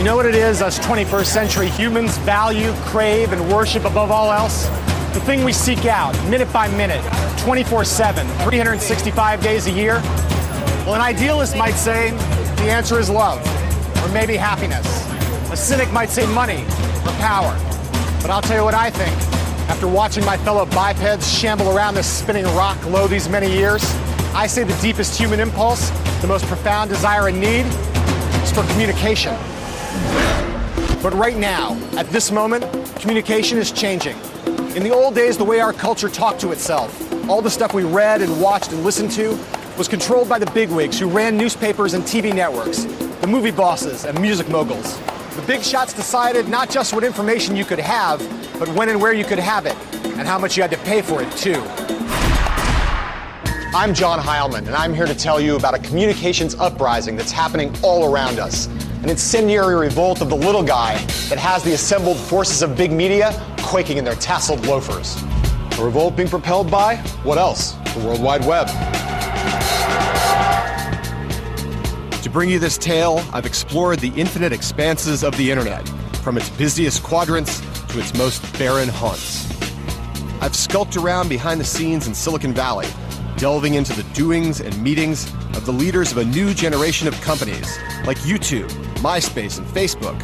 You know what it is us 21st century humans value, crave, and worship above all else? The thing we seek out, minute by minute, 24/7, 365 days a year? Well, an idealist might say the answer is love, or maybe happiness. A cynic might say money or power. But I'll tell you what I think. After watching my fellow bipeds shamble around this spinning rock low these many years, I say the deepest human impulse, the most profound desire and need, is for communication. But right now, at this moment, communication is changing. In the old days, the way our culture talked to itself, all the stuff we read and watched and listened to, was controlled by the bigwigs who ran newspapers and TV networks, the movie bosses and music moguls. The big shots decided not just what information you could have, but when and where you could have it, and how much you had to pay for it, too. I'm John Heilman, and I'm here to tell you about a communications uprising that's happening all around us. An incendiary revolt of the little guy that has the assembled forces of big media quaking in their tasseled loafers. A revolt being propelled by, what else? The World Wide Web. To bring you this tale, I've explored the infinite expanses of the internet, from its busiest quadrants to its most barren haunts. I've skulked around behind the scenes in Silicon Valley, delving into the doings and meetings of the leaders of a new generation of companies like YouTube, MySpace, and Facebook.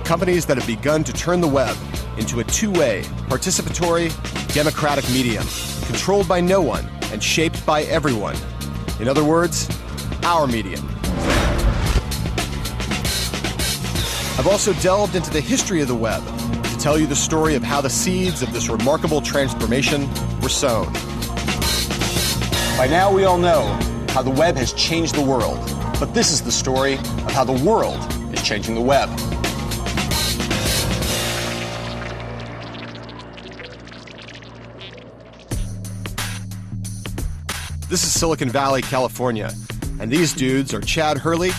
Companies that have begun to turn the web into a two-way, participatory, democratic medium, controlled by no one and shaped by everyone. In other words, our medium. I've also delved into the history of the web to tell you the story of how the seeds of this remarkable transformation were sown. By now we all know how the web has changed the world, but this is the story of how the world is changing the web. This is Silicon Valley, California, and these dudes are Chad Hurley,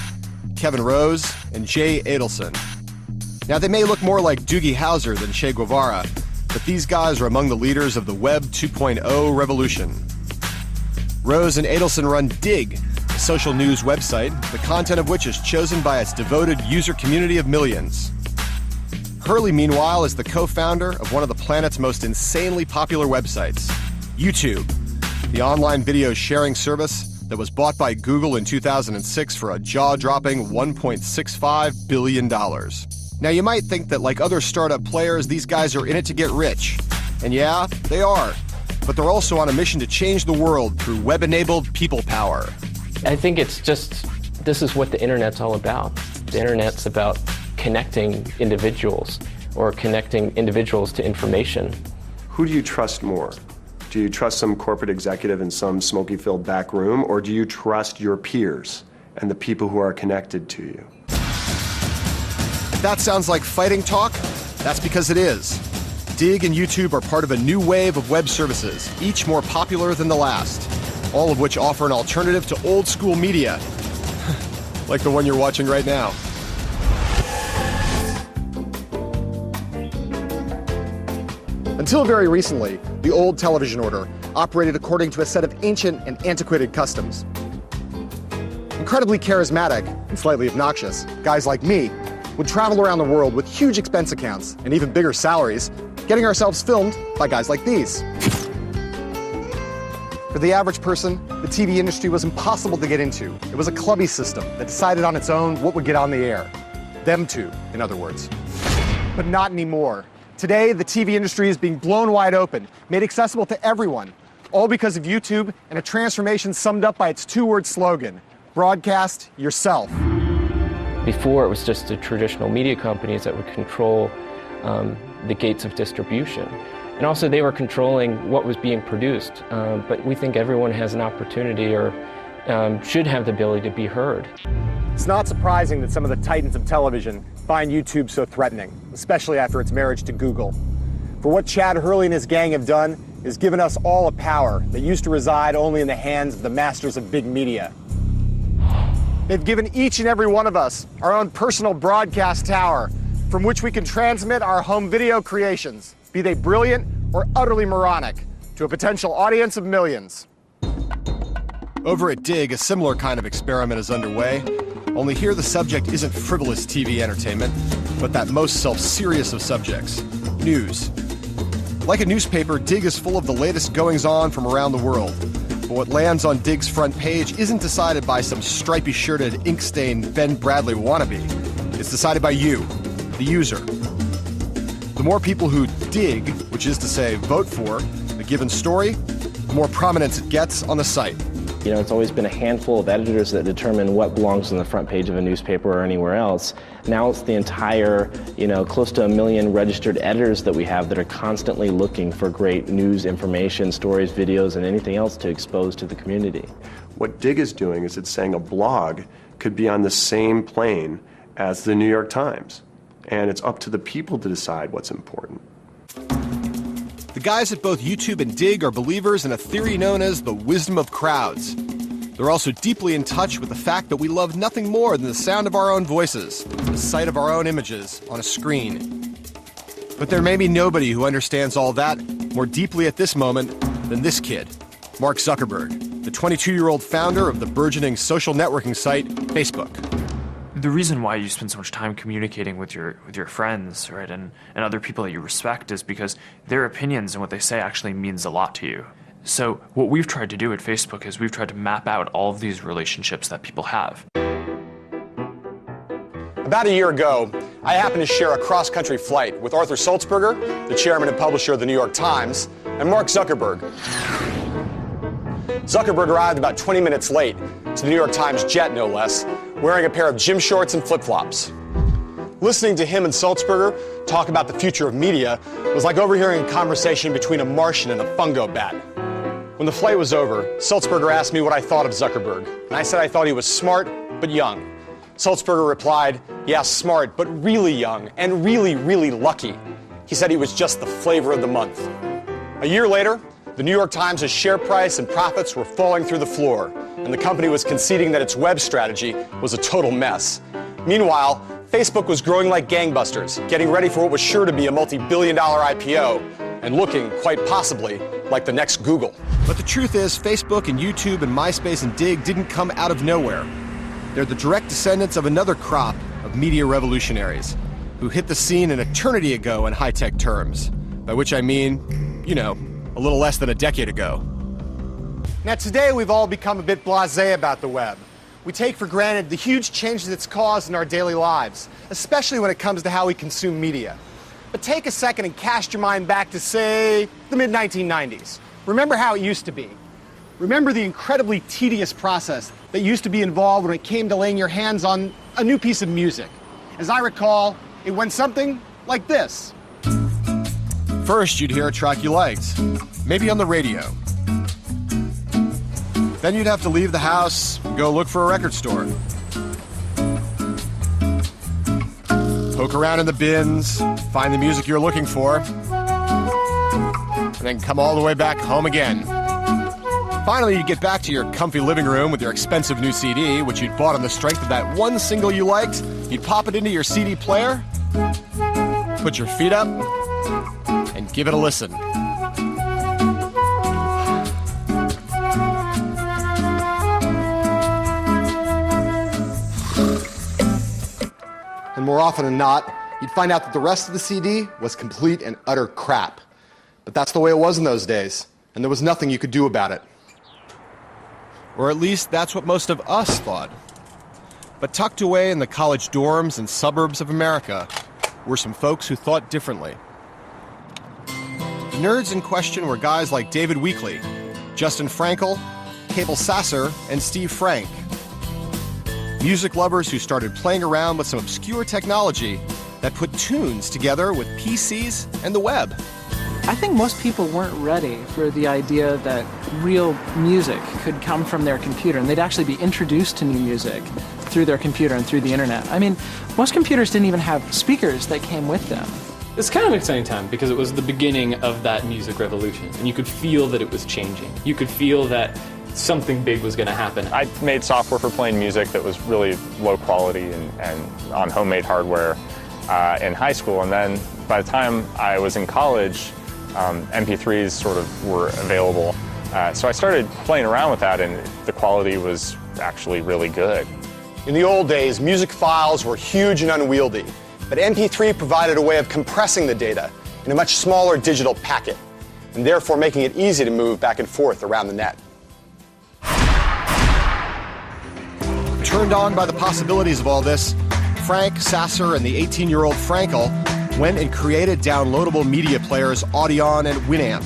Kevin Rose, and Jay Adelson. Now, they may look more like Doogie Howser than Che Guevara, but these guys are among the leaders of the Web 2.0 revolution. Rose and Adelson run Digg, a social news website, the content of which is chosen by its devoted user community of millions. Hurley, meanwhile, is the co-founder of one of the planet's most insanely popular websites, YouTube, the online video sharing service that was bought by Google in 2006 for a jaw-dropping $1.65 billion. Now, you might think that like other startup players, these guys are in it to get rich. And yeah, they are. But they're also on a mission to change the world through web-enabled people power. I think it's just, this is what the internet's all about. The internet's about connecting individuals or connecting individuals to information. Who do you trust more? Do you trust some corporate executive in some smoky-filled back room, or do you trust your peers and the people who are connected to you? If that sounds like fighting talk, that's because it is. Digg and YouTube are part of a new wave of web services, each more popular than the last, all of which offer an alternative to old-school media, like the one you're watching right now. Until very recently, the old television order operated according to a set of ancient and antiquated customs. Incredibly charismatic and slightly obnoxious, guys like me would travel around the world with huge expense accounts and even bigger salaries, getting ourselves filmed by guys like these. For the average person, the TV industry was impossible to get into. It was a clubby system that decided on its own what would get on the air. Them two, in other words. But not anymore. Today, the TV industry is being blown wide open, made accessible to everyone, all because of YouTube and a transformation summed up by its two-word slogan, broadcast yourself. Before, it was just the traditional media companies that would control the gates of distribution. And also, they were controlling what was being produced. But we think everyone has an opportunity or should have the ability to be heard. It's not surprising that some of the titans of television find YouTube so threatening, especially after its marriage to Google. For what Chad Hurley and his gang have done is given us all a power that used to reside only in the hands of the masters of big media. They've given each and every one of us our own personal broadcast tower from which we can transmit our home video creations, be they brilliant or utterly moronic, to a potential audience of millions. Over at Digg, a similar kind of experiment is underway. Only here the subject isn't frivolous TV entertainment, but that most self-serious of subjects, news. Like a newspaper, Dig is full of the latest goings-on from around the world. But what lands on Dig's front page isn't decided by some stripy-shirted, ink-stained Ben Bradley wannabe. It's decided by you, the user. The more people who dig, which is to say vote for, a given story, the more prominence it gets on the site. You know, it's always been a handful of editors that determine what belongs on the front page of a newspaper or anywhere else. Now it's the entire, close to 1 million registered editors that we have that are constantly looking for great news, information, stories, videos, and anything else to expose to the community. What Dig is doing is it's saying a blog could be on the same plane as the New York Times, and it's up to the people to decide what's important. The guys at both YouTube and Dig are believers in a theory known as the wisdom of crowds. They're also deeply in touch with the fact that we love nothing more than the sound of our own voices, the sight of our own images on a screen. But there may be nobody who understands all that more deeply at this moment than this kid, Mark Zuckerberg, the 22-year-old founder of the burgeoning social networking site Facebook. The reason why you spend so much time communicating with your friends, right, and other people that you respect is because their opinions and what they say actually means a lot to you. So what we've tried to do at Facebook is we've tried to map out all of these relationships that people have. About a year ago, I happened to share a cross-country flight with Arthur Sulzberger, the chairman and publisher of the New York Times, and Mark Zuckerberg. Zuckerberg arrived about 20 minutes late to the New York Times jet, no less, wearing a pair of gym shorts and flip-flops. Listening to him and Sulzberger talk about the future of media was like overhearing a conversation between a Martian and a fungo bat. When the flight was over, Sulzberger asked me what I thought of Zuckerberg, and I said I thought he was smart but young. Sulzberger replied, yeah, smart, but really young, and really, really lucky. He said he was just the flavor of the month. A year later, the New York Times' share price and profits were falling through the floor, and the company was conceding that its web strategy was a total mess. Meanwhile, Facebook was growing like gangbusters, getting ready for what was sure to be a multi-billion-dollar IPO, and looking, quite possibly, like the next Google. But the truth is, Facebook and YouTube and MySpace and Dig didn't come out of nowhere. They're the direct descendants of another crop of media revolutionaries who hit the scene an eternity ago in high-tech terms, by which I mean, a little less than a decade ago. Now, today we've all become a bit blasé about the web. We take for granted the huge changes it's caused in our daily lives, especially when it comes to how we consume media. But take a second and cast your mind back to, say, the mid-1990s. Remember how it used to be. Remember the incredibly tedious process that used to be involved when it came to laying your hands on a new piece of music. As I recall, it went something like this. First, you'd hear a track you liked, maybe on the radio. Then you'd have to leave the house and go look for a record store. Poke around in the bins, find the music you're looking for, and then come all the way back home again. Finally, you'd get back to your comfy living room with your expensive new CD, which you'd bought on the strength of that one single you liked. You'd pop it into your CD player, put your feet up, and give it a listen. And more often than not, you'd find out that the rest of the CD was complete and utter crap. But that's the way it was in those days, and there was nothing you could do about it. Or at least that's what most of us thought. But tucked away in the college dorms and suburbs of America were some folks who thought differently. The nerds in question were guys like David Weekley, Justin Frankel, Cabel Sasser, and Steve Frank. Music lovers who started playing around with some obscure technology that put tunes together with PCs and the web. I think most people weren't ready for the idea that real music could come from their computer, and they'd actually be introduced to new music through their computer and through the internet. I mean, most computers didn't even have speakers that came with them. It's kind of an exciting time because it was the beginning of that music revolution, and you could feel that it was changing. You could feel that something big was going to happen. I made software for playing music that was really low quality and on homemade hardware in high school, and then by the time I was in college, MP3s sort of were available. So I started playing around with that, and the quality was actually really good. In the old days, music files were huge and unwieldy, but MP3 provided a way of compressing the data in a much smaller digital packet, and therefore making it easy to move back and forth around the net. Turned on by the possibilities of all this, Frank Sasser and the 18-year-old Frankel went and created downloadable media players Audion and Winamp,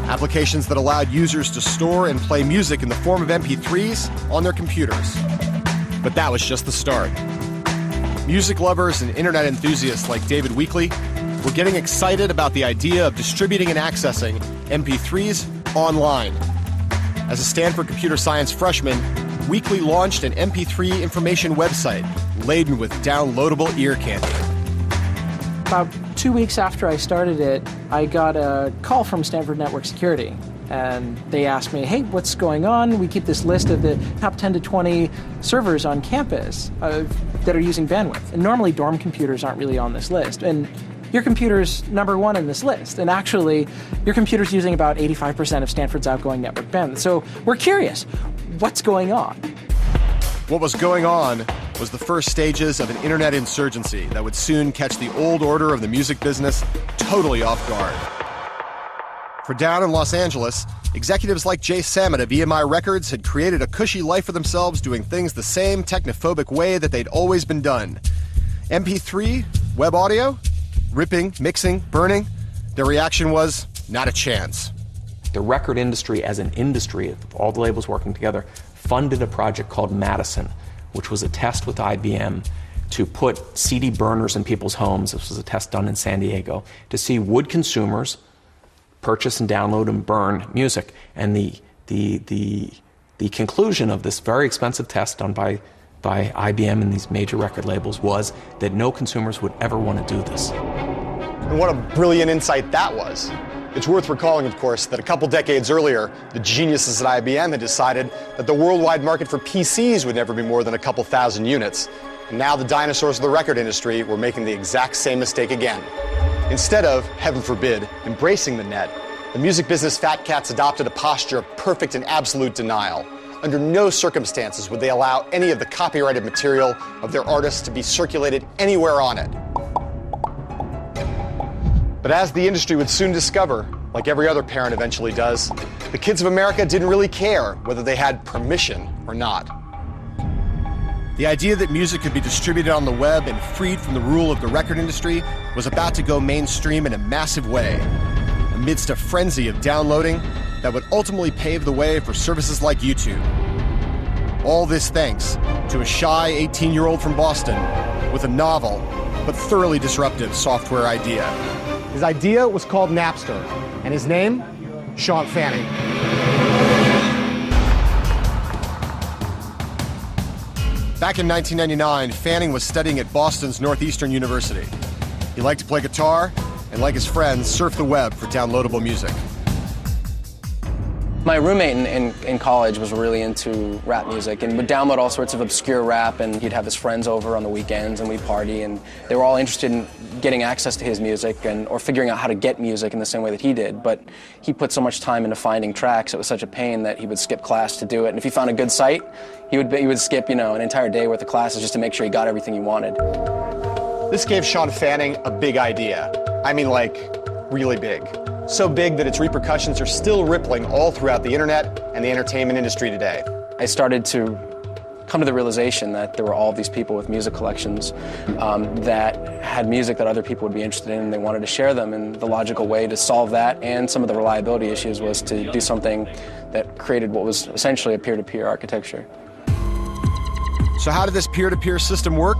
applications that allowed users to store and play music in the form of MP3s on their computers. But that was just the start. Music lovers and internet enthusiasts like David Weekley were getting excited about the idea of distributing and accessing MP3s online. As a Stanford computer science freshman, Weekley launched an MP3 information website laden with downloadable ear candy. About 2 weeks after I started it, I got a call from Stanford Network Security. And they asked me, hey, what's going on? We keep this list of the top 10 to 20 servers on campus that are using bandwidth. And normally dorm computers aren't really on this list. And your computer's number one in this list. And actually, your computer's using about 85% of Stanford's outgoing network bandwidth. So we're curious, what's going on? What was going on was the first stages of an internet insurgency that would soon catch the old order of the music business totally off guard. For down in Los Angeles, executives like Jay Sammet of EMI Records had created a cushy life for themselves doing things the same technophobic way that they'd always been done. MP3, web audio, ripping, mixing, burning. Their reaction was, not a chance. The record industry as an industry, all the labels working together, funded a project called Madison, which was a test with IBM to put CD burners in people's homes. This was a test done in San Diego to see would consumers purchase and download and burn music. And the conclusion of this very expensive test done by IBM and these major record labels was that no consumers would ever want to do this. And what a brilliant insight that was. It's worth recalling, of course, that a couple decades earlier, the geniuses at IBM had decided that the worldwide market for PCs would never be more than a couple thousand units. And now the dinosaurs of the record industry were making the exact same mistake again. Instead of, heaven forbid, embracing the net, the music business fat cats adopted a posture of perfect and absolute denial. Under no circumstances would they allow any of the copyrighted material of their artists to be circulated anywhere on it. But as the industry would soon discover, like every other parent eventually does, the kids of America didn't really care whether they had permission or not. The idea that music could be distributed on the web and freed from the rule of the record industry was about to go mainstream in a massive way, amidst a frenzy of downloading that would ultimately pave the way for services like YouTube. All this thanks to a shy 18-year-old from Boston with a novel but thoroughly disruptive software idea. His idea was called Napster, and his name, Sean Fanning. Back in 1999, Fanning was studying at Boston's Northeastern University. He liked to play guitar and, like his friends, surf the web for downloadable music. My roommate in college was really into rap music and would download all sorts of obscure rap, and he'd have his friends over on the weekends and we'd party, and they were all interested in getting access to his music or figuring out how to get music in the same way that he did. But he put so much time into finding tracks, it was such a pain that he would skip class to do it. And if he found a good site, he would skip, an entire day worth of classes just to make sure he got everything he wanted. This gave Sean Fanning a big idea. I mean, like, really big. So big that its repercussions are still rippling all throughout the internet and the entertainment industry today. I started to come to the realization that there were all these people with music collections that had music that other people would be interested in, and they wanted to share them. And the logical way to solve that and some of the reliability issues was to do something that created what was essentially a peer-to-peer architecture. So how did this peer-to-peer system work?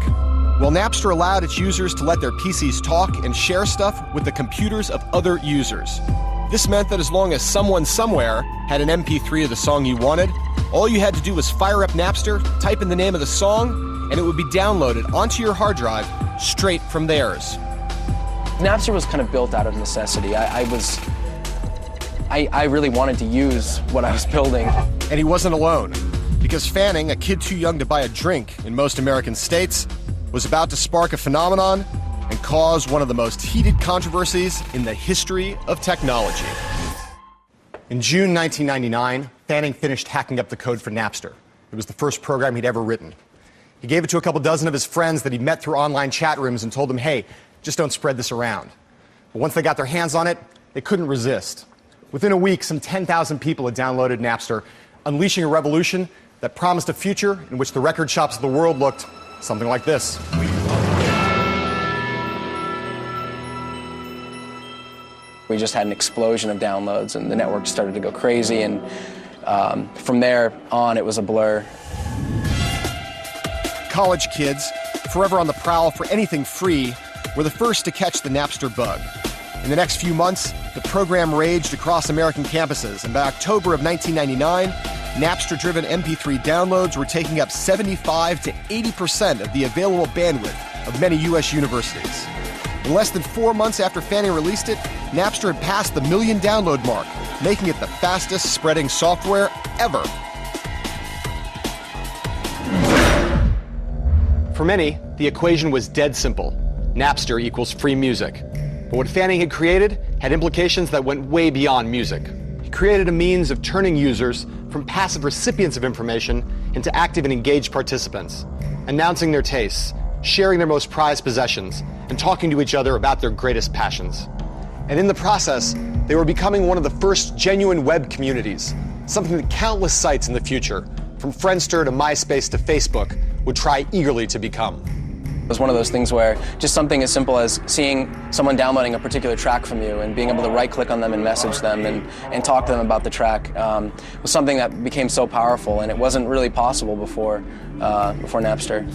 Well, Napster allowed its users to let their PCs talk and share stuff with the computers of other users. This meant that as long as someone somewhere had an MP3 of the song you wanted, all you had to do was fire up Napster, type in the name of the song, and it would be downloaded onto your hard drive straight from theirs. Napster was kind of built out of necessity. I really wanted to use what I was building. And he wasn't alone, because Fanning, a kid too young to buy a drink in most American states, was about to spark a phenomenon and cause one of the most heated controversies in the history of technology. In June 1999, Fanning finished hacking up the code for Napster. It was the first program he'd ever written. He gave it to a couple dozen of his friends that he met through online chat rooms and told them, hey, just don't spread this around. But once they got their hands on it, they couldn't resist. Within a week, some 10,000 people had downloaded Napster, unleashing a revolution that promised a future in which the record shops of the world looked something like this. We just had an explosion of downloads, and the network started to go crazy, and from there on, it was a blur. College kids, forever on the prowl for anything free, were the first to catch the Napster bug. In the next few months, the program raged across American campuses, and by October of 1999, Napster-driven MP3 downloads were taking up 75 to 80% of the available bandwidth of many U.S. universities. In less than 4 months after Fanning released it, Napster had passed the 1 million download mark, making it the fastest spreading software ever. For many, the equation was dead simple. Napster equals free music. But what Fanning had created had implications that went way beyond music. He created a means of turning users from passive recipients of information into active and engaged participants, announcing their tastes, sharing their most prized possessions, and talking to each other about their greatest passions. And in the process, they were becoming one of the first genuine web communities, something that countless sites in the future, from Friendster to MySpace to Facebook, would try eagerly to become. It was one of those things where just something as simple as seeing someone downloading a particular track from you and being able to right-click on them and message them and talk to them about the track was something that became so powerful, and it wasn't really possible before Napster.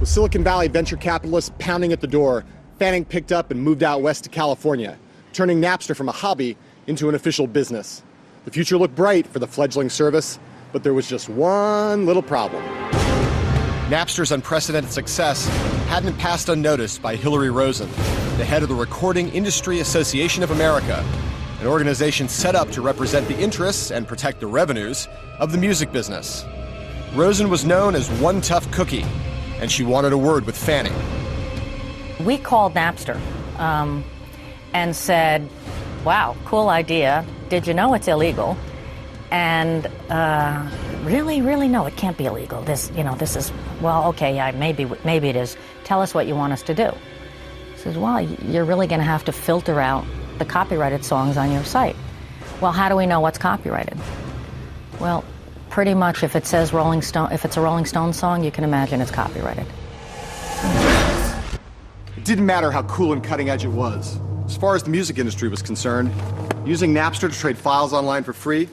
With Silicon Valley venture capitalists pounding at the door, Fanning picked up and moved out west to California, turning Napster from a hobby into an official business. The future looked bright for the fledgling service, but there was just one little problem. Napster's unprecedented success hadn't passed unnoticed by Hillary Rosen, the head of the Recording Industry Association of America, an organization set up to represent the interests and protect the revenues of the music business. Rosen was known as one tough cookie, and she wanted a word with Fanning. We called Napster and said, wow, cool idea. Did you know it's illegal? And really, no, it can't be illegal. This is, well, okay, yeah, maybe it is. Tell us what you want us to do. He says, well, you're really going to have to filter out the copyrighted songs on your site. Well, how do we know what's copyrighted? Well, pretty much if it says Rolling Stone, if it's a Rolling Stone song, you can imagine it's copyrighted. It didn't matter how cool and cutting edge it was. As far as the music industry was concerned, using Napster to trade files online for free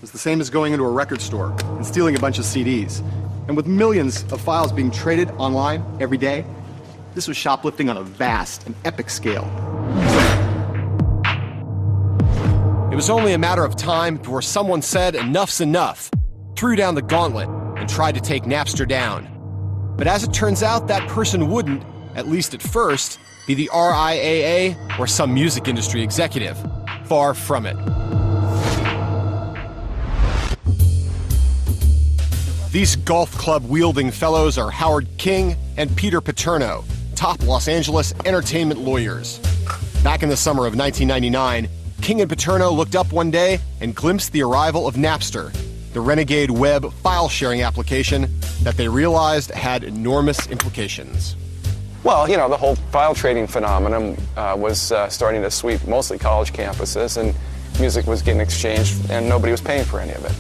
was the same as going into a record store and stealing a bunch of CDs. And with millions of files being traded online every day, this was shoplifting on a vast and epic scale. It was only a matter of time before someone said enough's enough, threw down the gauntlet, and tried to take Napster down. But as it turns out, that person wouldn't, at least at first, be the RIAA or some music industry executive. Far from it. These golf club-wielding fellows are Howard King and Peter Paterno, top Los Angeles entertainment lawyers. Back in the summer of 1999, King and Paterno looked up one day and glimpsed the arrival of Napster, the renegade web file-sharing application that they realized had enormous implications. Well, you know, the whole file trading phenomenon was starting to sweep mostly college campuses, and music was getting exchanged, and nobody was paying for any of it.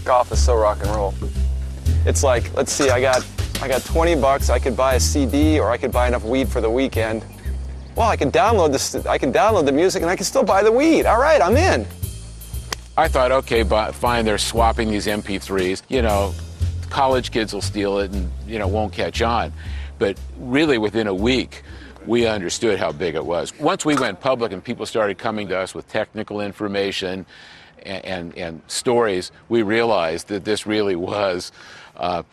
Golf is so rock and roll. It's like, let's see, I got $20, I could buy a CD, or I could buy enough weed for the weekend. Well, I can download the music, and I can still buy the weed. All right, I'm in. I thought, okay, but fine, they're swapping these MP3s. You know, college kids will steal it and, you know, won't catch on. But really, within a week, we understood how big it was. Once we went public and people started coming to us with technical information and stories, we realized that this really was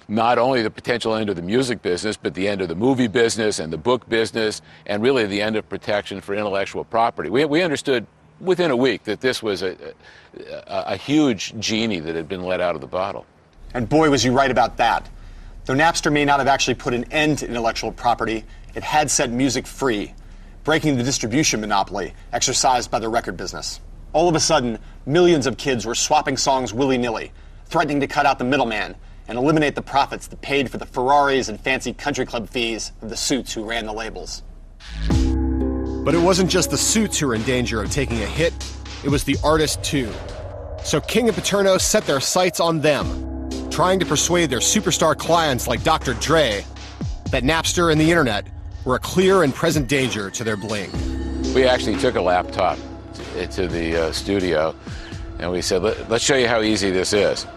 not only the potential end of the music business, but the end of the movie business and the book business, and really the end of protection for intellectual property. We understood within a week that this was a huge genie that had been let out of the bottle. And boy, was you right about that. Though Napster may not have actually put an end to intellectual property, it had set music free, breaking the distribution monopoly exercised by the record business. All of a sudden, millions of kids were swapping songs willy-nilly, threatening to cut out the middleman, and eliminate the profits that paid for the Ferraris and fancy country club fees of the suits who ran the labels. But it wasn't just the suits who were in danger of taking a hit, it was the artists too. So King and Paterno set their sights on them, trying to persuade their superstar clients like Dr. Dre that Napster and the internet were a clear and present danger to their bling. We actually took a laptop to the studio and we said, let's show you how easy this is.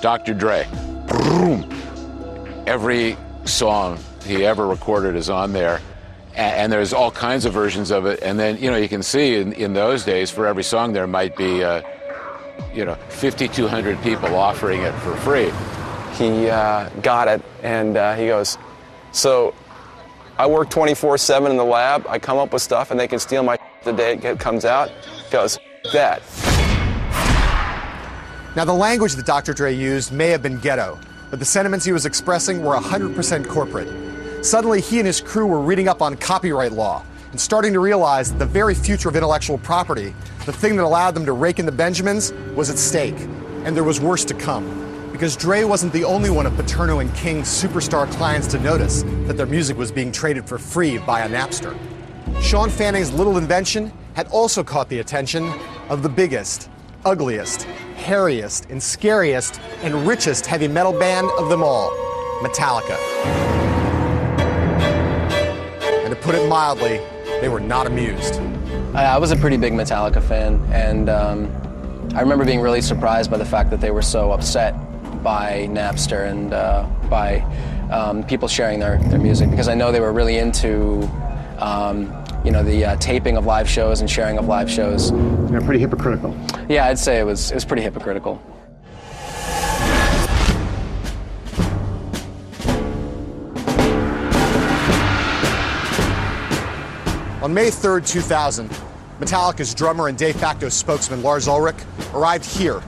Dr. Dre, boom. Every song he ever recorded is on there. And there's all kinds of versions of it. And then, you can see in those days, for every song, there might be, 5,200 people offering it for free. He got it, and he goes, so I work 24/7 in the lab. I come up with stuff, and they can steal my the day it comes out. He goes, that. Now, the language that Dr. Dre used may have been ghetto, but the sentiments he was expressing were 100% corporate. Suddenly, he and his crew were reading up on copyright law and starting to realize that the very future of intellectual property, the thing that allowed them to rake in the Benjamins, was at stake. And there was worse to come, because Dre wasn't the only one of Paterno and King's superstar clients to notice that their music was being traded for free via Napster. Sean Fanning's little invention had also caught the attention of the biggest, ugliest, hairiest, and scariest, and richest heavy metal band of them all, Metallica. And to put it mildly, they were not amused. I was a pretty big Metallica fan, and I remember being really surprised by the fact that they were so upset by Napster and by people sharing their music, because I know they were really into the taping of live shows and sharing of live shows. They're pretty hypocritical. Yeah, I'd say it was pretty hypocritical. On May 3rd, 2000, Metallica's drummer and de facto spokesman Lars Ulrich arrived here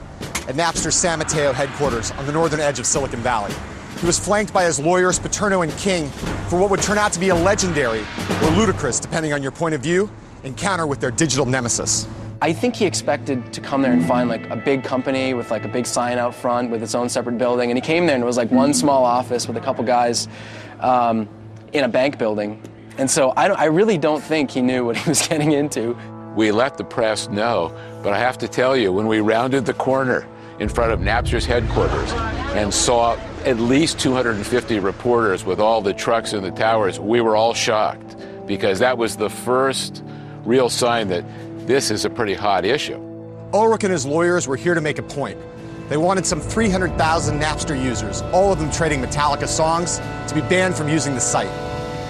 at Napster's San Mateo headquarters on the northern edge of Silicon Valley. He was flanked by his lawyers, Paterno and King, for what would turn out to be a legendary, or ludicrous, depending on your point of view, encounter with their digital nemesis. I think he expected to come there and find like a big company with like a big sign out front with its own separate building, and he came there and it was like one small office with a couple guys in a bank building. And so I really don't think he knew what he was getting into. We let the press know, but I have to tell you, when we rounded the corner in front of Napster's headquarters and saw at least 250 reporters with all the trucks and the towers, we were all shocked, because that was the first real sign that this is a pretty hot issue. Ulrich and his lawyers were here to make a point. They wanted some 300,000 Napster users, all of them trading Metallica songs, to be banned from using the site.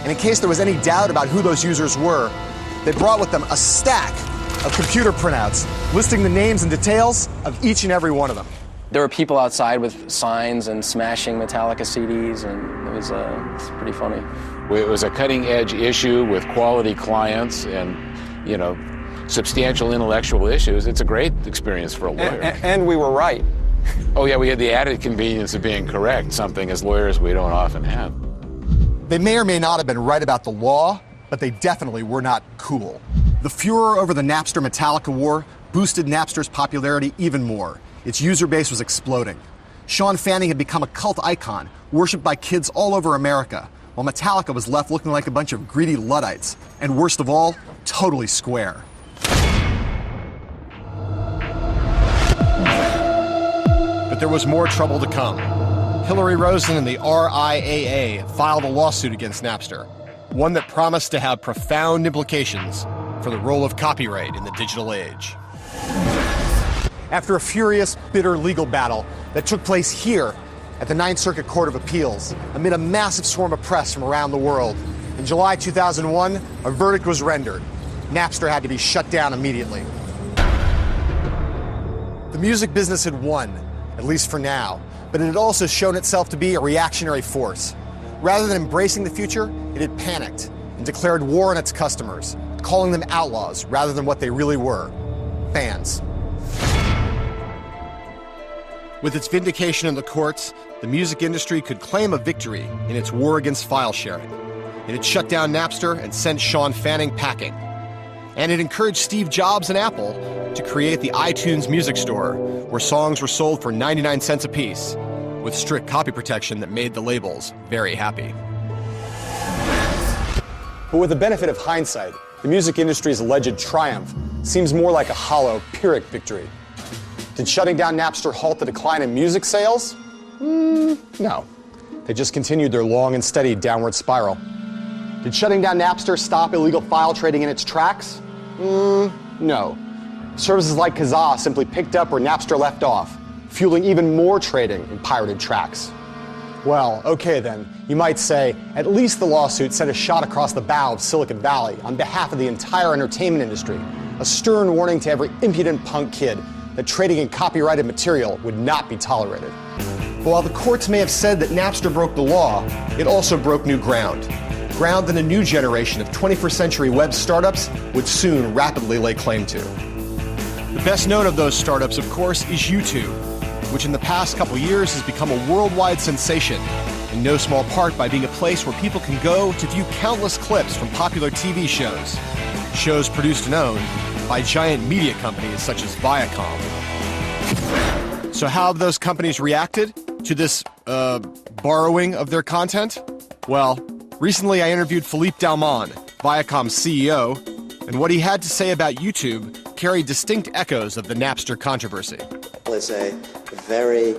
And in case there was any doubt about who those users were, they brought with them a stack of computer printouts listing the names and details of each and every one of them. There were people outside with signs and smashing Metallica CDs, and it was pretty funny. It was a cutting-edge issue with quality clients and, substantial intellectual issues. It's a great experience for a lawyer. And we were right. Oh, yeah, we had the added convenience of being correct, something as lawyers we don't often have. They may or may not have been right about the law, but they definitely were not cool. The furor over the Napster-Metallica war boosted Napster's popularity even more. Its user base was exploding. Sean Fanning had become a cult icon, worshipped by kids all over America, while Metallica was left looking like a bunch of greedy Luddites, and worst of all, totally square. But there was more trouble to come. Hillary Rosen and the RIAA filed a lawsuit against Napster, one that promised to have profound implications for the role of copyright in the digital age. After a furious, bitter legal battle that took place here at the Ninth Circuit Court of Appeals, amid a massive swarm of press from around the world, in July 2001, a verdict was rendered. Napster had to be shut down immediately. The music business had won, at least for now, but it had also shown itself to be a reactionary force. Rather than embracing the future, it had panicked and declared war on its customers, calling them outlaws rather than what they really were, fans. With its vindication in the courts, the music industry could claim a victory in its war against file sharing. It had shut down Napster and sent Sean Fanning packing. And it encouraged Steve Jobs and Apple to create the iTunes Music Store, where songs were sold for 99 cents apiece, with strict copy protection that made the labels very happy. But with the benefit of hindsight, the music industry's alleged triumph seems more like a hollow Pyrrhic victory. Did shutting down Napster halt the decline in music sales? No. They just continued their long and steady downward spiral. Did shutting down Napster stop illegal file trading in its tracks? No. Services like Kazaa simply picked up where Napster left off, fueling even more trading in pirated tracks. Well, okay then, you might say, at least the lawsuit sent a shot across the bow of Silicon Valley on behalf of the entire entertainment industry, a stern warning to every impudent punk kid that trading in copyrighted material would not be tolerated. But while the courts may have said that Napster broke the law, it also broke new ground. Ground that a new generation of 21st century web startups would soon rapidly lay claim to. The best known of those startups, of course, is YouTube, which in the past couple years has become a worldwide sensation, in no small part by being a place where people can go to view countless clips from popular TV shows, shows produced and owned by giant media companies such as Viacom. So how have those companies reacted to this borrowing of their content? Well, recently I interviewed Philippe Dauman, Viacom's CEO, and what he had to say about YouTube carried distinct echoes of the Napster controversy. It's a very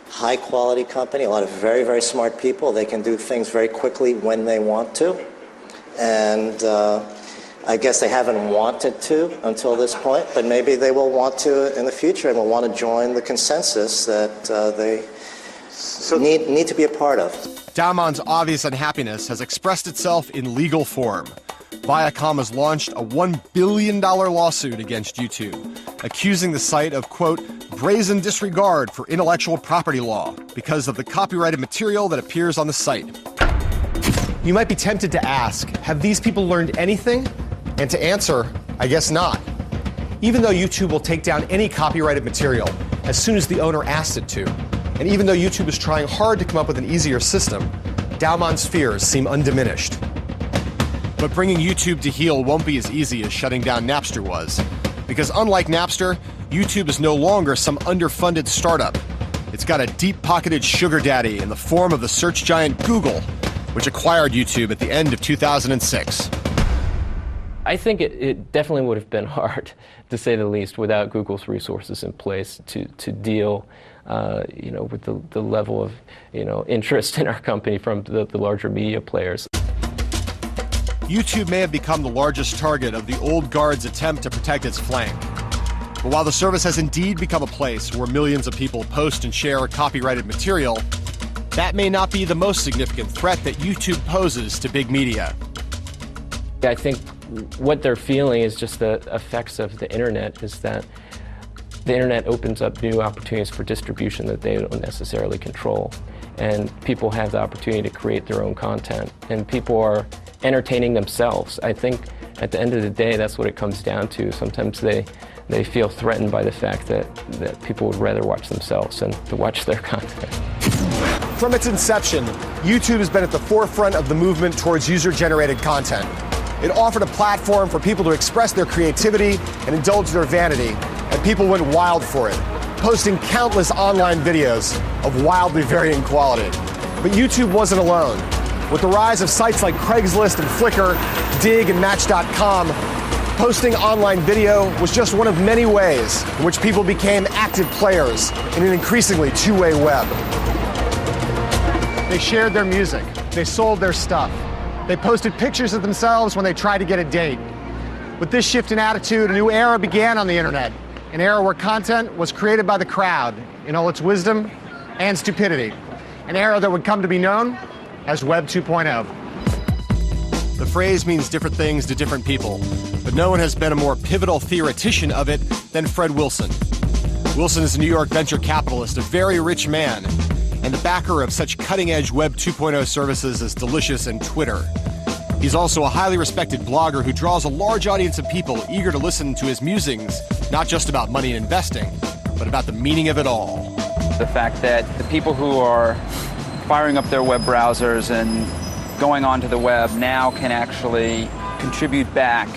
high-quality company, a lot of very, very smart people. They can do things very quickly when they want to. And I guess they haven't wanted to until this point, but maybe they will want to in the future and will want to join the consensus that they need to be a part of. Dauman's obvious unhappiness has expressed itself in legal form. Viacom has launched a $1 billion lawsuit against YouTube, accusing the site of, quote, brazen disregard for intellectual property law because of the copyrighted material that appears on the site. You might be tempted to ask, have these people learned anything? And to answer, I guess not. Even though YouTube will take down any copyrighted material as soon as the owner asks it to, and even though YouTube is trying hard to come up with an easier system, Dauman's fears seem undiminished. But bringing YouTube to heel won't be as easy as shutting down Napster was, because unlike Napster, YouTube is no longer some underfunded startup. It's got a deep-pocketed sugar daddy in the form of the search giant Google, which acquired YouTube at the end of 2006. I think it definitely would have been hard, to say the least, without Google's resources in place to deal with the level of interest in our company from the larger media players. YouTube may have become the largest target of the old guard's attempt to protect its flank. But while the service has indeed become a place where millions of people post and share copyrighted material, that may not be the most significant threat that YouTube poses to big media. I think what they're feeling is just the effects of the internet, is that the internet opens up new opportunities for distribution that they don't necessarily control. And people have the opportunity to create their own content. And people are entertaining themselves. I think at the end of the day, that's what it comes down to. Sometimes they feel threatened by the fact that people would rather watch themselves than to watch their content. From its inception, YouTube has been at the forefront of the movement towards user-generated content. It offered a platform for people to express their creativity and indulge their vanity, and people went wild for it, posting countless online videos of wildly varying quality. But YouTube wasn't alone. With the rise of sites like Craigslist and Flickr, Dig and Match.com, posting online video was just one of many ways in which people became active players in an increasingly two-way web. They shared their music. They sold their stuff. They posted pictures of themselves when they tried to get a date. With this shift in attitude, a new era began on the internet, an era where content was created by the crowd in all its wisdom and stupidity, an era that would come to be known as Web 2.0. The phrase means different things to different people, but no one has been a more pivotal theoretician of it than Fred Wilson. Wilson is a New York venture capitalist, a very rich man, and the backer of such cutting-edge Web 2.0 services as Delicious and Twitter. He's also a highly respected blogger who draws a large audience of people eager to listen to his musings, not just about money and investing, but about the meaning of it all. The fact that the people who are firing up their web browsers and going onto the web now can actually contribute back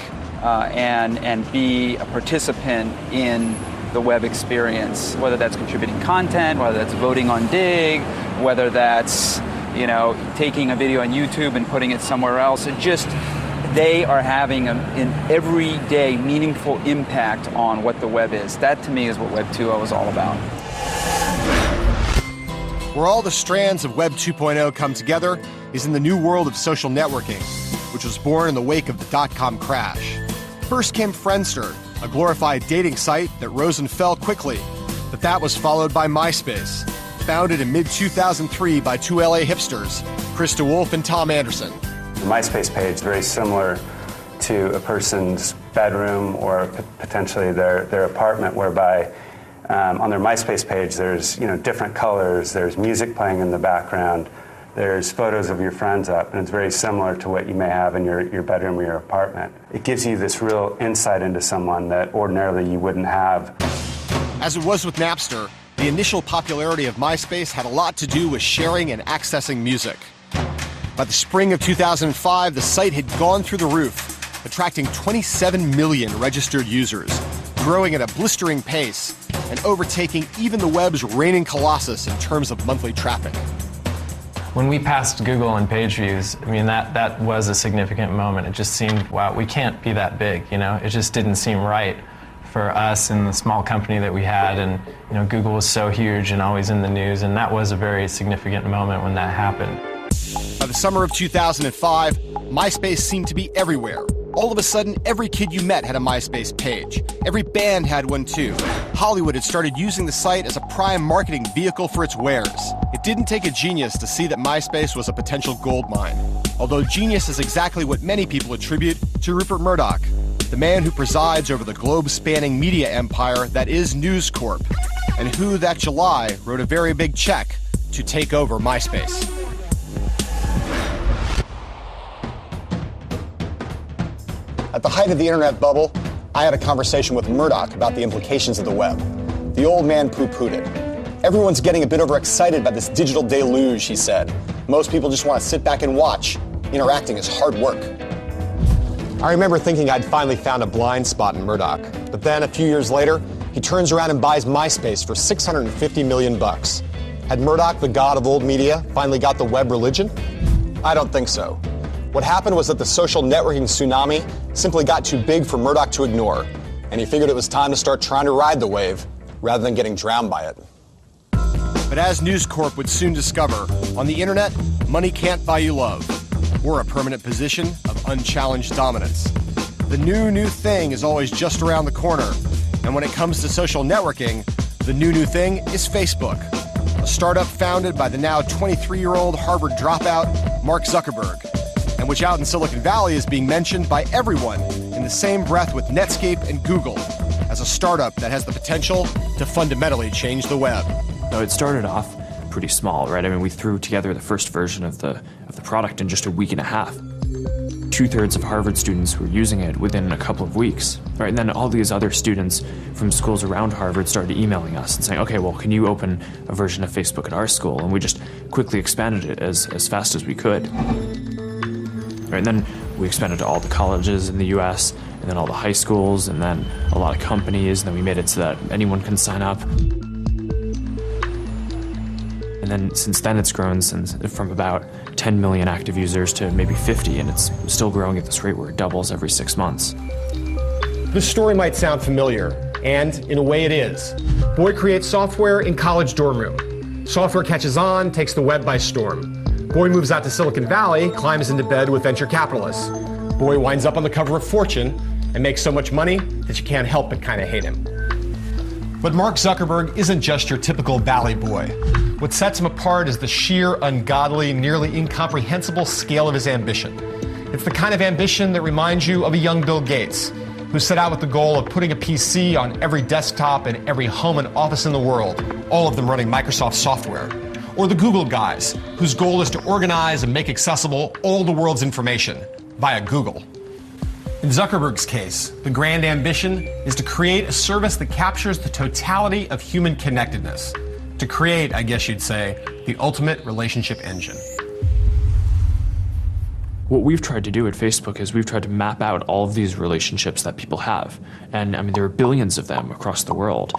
and be a participant in the web experience, whether that's contributing content, whether that's voting on Digg, whether that's, you know, taking a video on YouTube and putting it somewhere else. It just, they are having an everyday meaningful impact on what the web is. That to me is what Web 2.0 is all about. Where all the strands of Web 2.0 come together is in the new world of social networking, which was born in the wake of the dot-com crash. First came Friendster, a glorified dating site that rose and fell quickly, but that was followed by MySpace, founded in mid-2003 by two LA hipsters, Chris DeWolf and Tom Anderson. The MySpace page is very similar to a person's bedroom or potentially their apartment, whereby on their MySpace page there's different colors, there's music playing in the background, there's photos of your friends up, and it's very similar to what you may have in your bedroom or your apartment. It gives you this real insight into someone that ordinarily you wouldn't have. As it was with Napster, the initial popularity of MySpace had a lot to do with sharing and accessing music. By the spring of 2005, the site had gone through the roof, attracting 27 million registered users, growing at a blistering pace, and overtaking even the web's reigning colossus in terms of monthly traffic. When we passed Google on page views, I mean, that was a significant moment. It just seemed, wow, we can't be that big, you know? It just didn't seem right for us and the small company that we had, and Google was so huge and always in the news, and that was a very significant moment when that happened. By the summer of 2005, MySpace seemed to be everywhere. All of a sudden, every kid you met had a MySpace page. Every band had one too. Hollywood had started using the site as a prime marketing vehicle for its wares. It didn't take a genius to see that MySpace was a potential gold mine. Although genius is exactly what many people attribute to Rupert Murdoch, the man who presides over the globe-spanning media empire that is News Corp, and who that July wrote a very big check to take over MySpace. At the height of the internet bubble, I had a conversation with Murdoch about the implications of the web. The old man poo-pooed it. Everyone's getting a bit overexcited by this digital deluge, he said. Most people just want to sit back and watch. Interacting is hard work. I remember thinking I'd finally found a blind spot in Murdoch. But then a few years later, he turns around and buys MySpace for $650 million. Had Murdoch, the god of old media, finally got the web religion? I don't think so. What happened was that the social networking tsunami simply got too big for Murdoch to ignore, and he figured it was time to start trying to ride the wave rather than getting drowned by it. But as News Corp would soon discover, on the internet, money can't buy you love, or a permanent position of unchallenged dominance. The new thing is always just around the corner, and when it comes to social networking, the new thing is Facebook, a startup founded by the now 23-year-old Harvard dropout Mark Zuckerberg, and which out in Silicon Valley is being mentioned by everyone in the same breath with Netscape and Google as a startup that has the potential to fundamentally change the web. No, it started off pretty small, right? I mean, we threw together the first version of the product in just a week and a half. 2/3 of Harvard students were using it within a couple of weeks, right? And then all these other students from schools around Harvard started emailing us and saying, okay, well, can you open a version of Facebook at our school? And we just quickly expanded it as fast as we could. Right, and then we expanded to all the colleges in the US, and then all the high schools, and then a lot of companies, and then we made it so that anyone can sign up. And then since then it's grown from about 10 million active users to maybe 50, and it's still growing at this rate where it doubles every 6 months. This story might sound familiar, and in a way it is. Boy creates software in college dorm room. Software catches on, takes the web by storm. Boy moves out to Silicon Valley, climbs into bed with venture capitalists. Boy winds up on the cover of Fortune and makes so much money that you can't help but kind of hate him. But Mark Zuckerberg isn't just your typical Valley boy. What sets him apart is the sheer, ungodly, nearly incomprehensible scale of his ambition. It's the kind of ambition that reminds you of a young Bill Gates, who set out with the goal of putting a PC on every desktop in every home and office in the world, all of them running Microsoft software. Or the Google guys, whose goal is to organize and make accessible all the world's information via Google. In Zuckerberg's case, the grand ambition is to create a service that captures the totality of human connectedness. To create, I guess you'd say, the ultimate relationship engine. what we've tried to do at Facebook is we've tried to map out all of these relationships that people have. And I mean, there are billions of them across the world.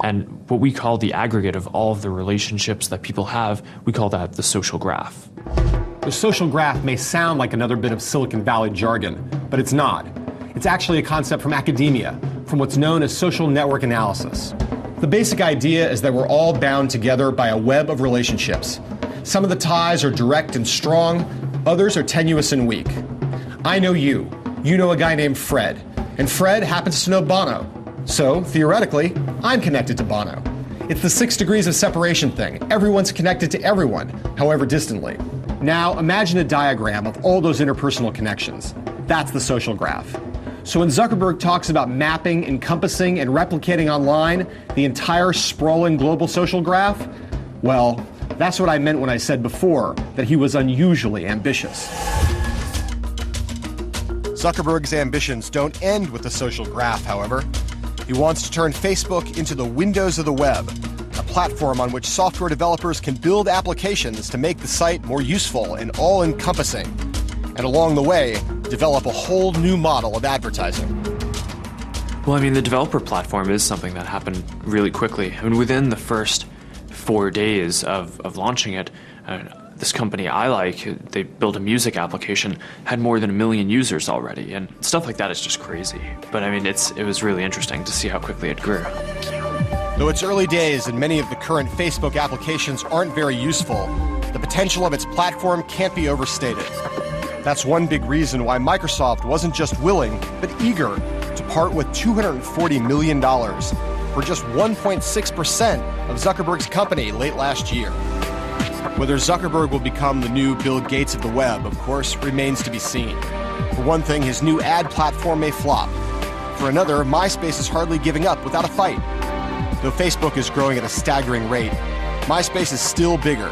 And what we call the aggregate of all of the relationships that people have, we call that the social graph. The social graph may sound like another bit of Silicon Valley jargon, but it's not. It's actually a concept from academia, from what's known as social network analysis. The basic idea is that we're all bound together by a web of relationships. Some of the ties are direct and strong, others are tenuous and weak. I know you. You know a guy named Fred, and Fred happens to know Bono. So, theoretically, I'm connected to Bono. It's the 6 degrees of separation thing. Everyone's connected to everyone, however distantly. Now, imagine a diagram of all those interpersonal connections. That's the social graph. So when Zuckerberg talks about mapping, encompassing, and replicating online the entire sprawling global social graph, well, that's what I meant when I said before that he was unusually ambitious. Zuckerberg's ambitions don't end with the social graph, however. He wants to turn Facebook into the windows of the web, a platform on which software developers can build applications to make the site more useful and all-encompassing, and along the way, develop a whole new model of advertising. Well, I mean, the developer platform is something that happened really quickly. I mean, within the first 4 days of launching it, this company I like, they built a music application, had more than 1 million users already, and stuff like that is just crazy. But I mean, it was really interesting to see how quickly it grew. Though it's early days and many of the current Facebook applications aren't very useful, the potential of its platform can't be overstated. That's one big reason why Microsoft wasn't just willing, but eager to part with $240 million for just 1.6% of Zuckerberg's company late last year. Whether Zuckerberg will become the new Bill Gates of the web, of course, remains to be seen. For one thing, his new ad platform may flop. For another, MySpace is hardly giving up without a fight. Though Facebook is growing at a staggering rate, MySpace is still bigger,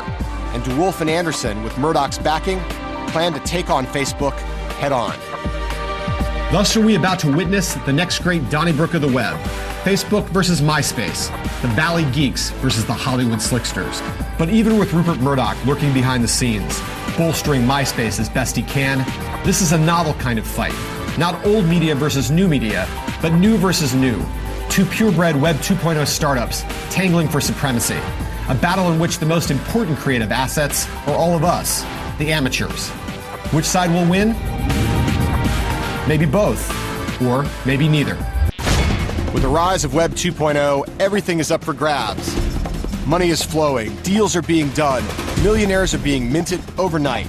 and DeWolf and Anderson, with Murdoch's backing, plan to take on Facebook head-on. Thus are we about to witness the next great Donnybrook of the web. Facebook versus MySpace, the Valley Geeks versus the Hollywood Slicksters. But even with Rupert Murdoch lurking behind the scenes, bolstering MySpace as best he can, this is a novel kind of fight. Not old media versus new media, but new versus new. Two purebred Web 2.0 startups tangling for supremacy. A battle in which the most important creative assets are all of us, the amateurs. Which side will win? Maybe both, or maybe neither. With the rise of Web 2.0, everything is up for grabs. Money is flowing, deals are being done, millionaires are being minted overnight.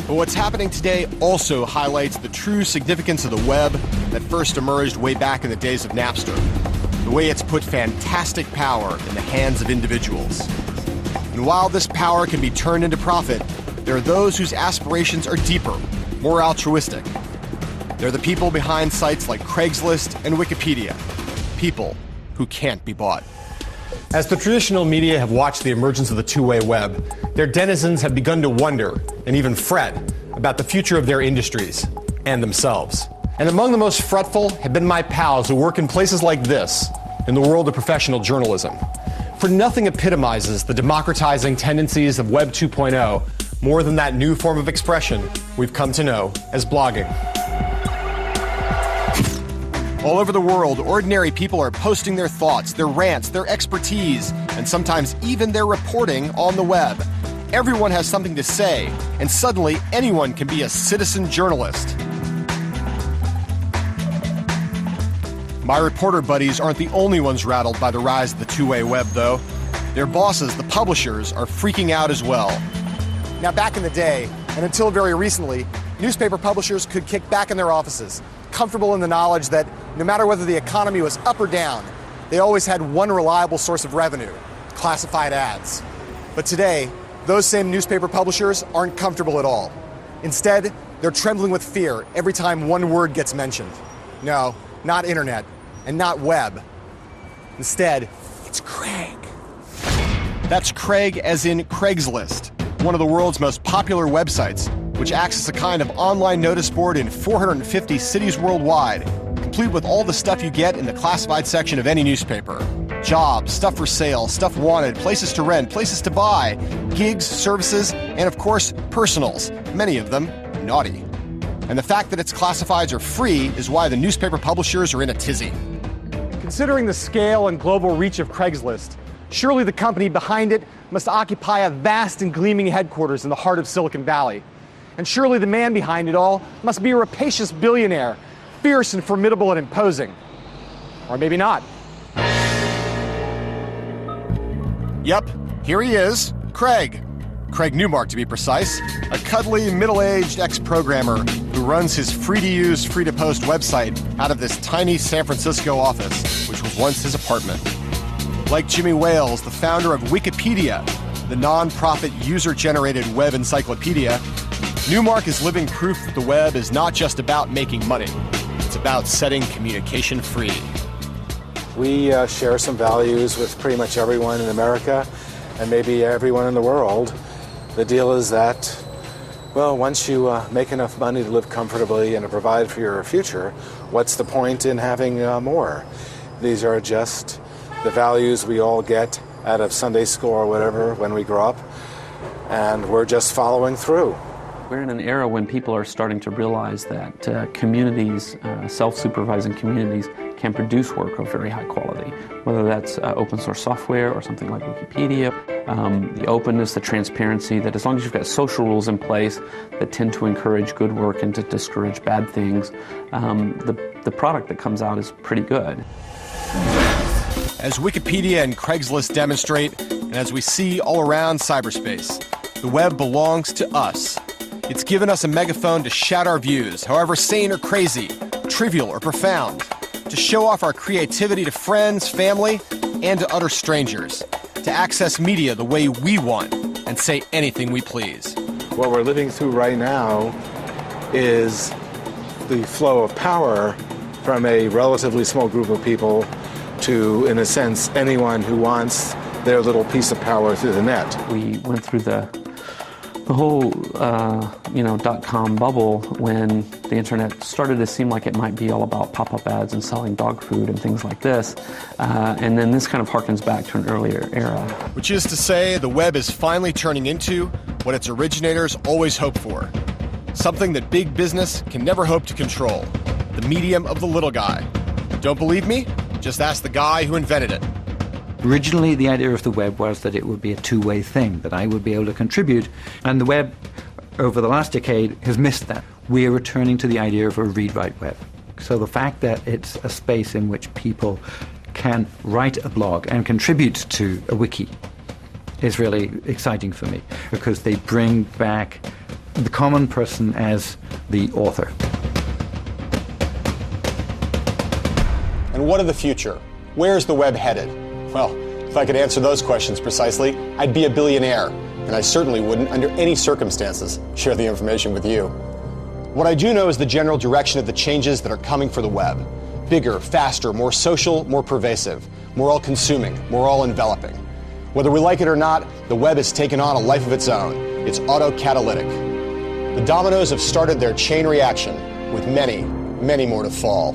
But what's happening today also highlights the true significance of the web that first emerged way back in the days of Napster. The way it's put fantastic power in the hands of individuals. And while this power can be turned into profit, there are those whose aspirations are deeper, more altruistic. They're the people behind sites like Craigslist and Wikipedia. People who can't be bought. As the traditional media have watched the emergence of the two-way web, their denizens have begun to wonder, and even fret, about the future of their industries and themselves. And among the most fretful have been my pals who work in places like this, in the world of professional journalism. For nothing epitomizes the democratizing tendencies of Web 2.0 more than that new form of expression we've come to know as blogging. All over the world, ordinary people are posting their thoughts, their rants, their expertise, and sometimes even their reporting on the web. Everyone has something to say, and suddenly anyone can be a citizen journalist. My reporter buddies aren't the only ones rattled by the rise of the two-way web, though. Their bosses, the publishers, are freaking out as well. Now, back in the day, and until very recently, newspaper publishers could kick back in their offices, comfortable in the knowledge that no matter whether the economy was up or down, they always had one reliable source of revenue: classified ads. But today, those same newspaper publishers aren't comfortable at all. Instead, they're trembling with fear every time one word gets mentioned. No, not internet, and not web. Instead, it's Craig. That's Craig as in Craigslist, one of the world's most popular websites, which acts as a kind of online notice board in 450 cities worldwide, complete with all the stuff you get in the classified section of any newspaper. Jobs, stuff for sale, stuff wanted, places to rent, places to buy, gigs, services, and of course, personals, many of them naughty. And the fact that its classifieds are free is why the newspaper publishers are in a tizzy. Considering the scale and global reach of Craigslist, surely the company behind it must occupy a vast and gleaming headquarters in the heart of Silicon Valley. And surely the man behind it all must be a rapacious billionaire, fierce and formidable and imposing. Or maybe not. Yep, here he is, Craig. Craig Newmark, to be precise, a cuddly, middle-aged ex-programmer who runs his free-to-use, free-to-post website out of this tiny San Francisco office, which was once his apartment. Like Jimmy Wales, the founder of Wikipedia, the non-profit user-generated web encyclopedia, Newmark is living proof that the web is not just about making money. It's about setting communication free. We share some values with pretty much everyone in America and maybe everyone in the world. The deal is that, well, once you make enough money to live comfortably and to provide for your future, what's the point in having more? These are just the values we all get out of Sunday school or whatever when we grow up, and we're just following through. We're in an era when people are starting to realize that communities, self-supervising communities, can produce work of very high quality, whether that's open source software or something like Wikipedia. The openness, the transparency, that as long as you've got social rules in place that tend to encourage good work and to discourage bad things, the product that comes out is pretty good. As Wikipedia and Craigslist demonstrate, and as we see all around cyberspace, the web belongs to us. It's given us a megaphone to shout our views, however sane or crazy, trivial or profound, to show off our creativity to friends, family, and to utter strangers, to access media the way we want and say anything we please. What we're living through right now is the flow of power from a relatively small group of people to, in a sense, anyone who wants their little piece of power through the net. We went through the whole, .com bubble when the internet started to seem like it might be all about pop-up ads and selling dog food and things like this. And then this kind of harkens back to an earlier era. Which is to say, the web is finally turning into what its originators always hoped for. Something that big business can never hope to control. The medium of the little guy. Don't believe me? Just ask the guy who invented it. Originally, the idea of the web was that it would be a two-way thing, that I would be able to contribute, and the web, over the last decade, has missed that. We're returning to the idea of a read-write web. So the fact that it's a space in which people can write a blog and contribute to a wiki is really exciting for me, because they bring back the common person as the author. And what of the future? Where's the web headed? Well, if I could answer those questions precisely, I'd be a billionaire, and I certainly wouldn't, under any circumstances, share the information with you. What I do know is the general direction of the changes that are coming for the web. Bigger, faster, more social, more pervasive, more all-consuming, more all-enveloping. Whether we like it or not, the web has taken on a life of its own. It's autocatalytic. The dominoes have started their chain reaction, with many, many more to fall.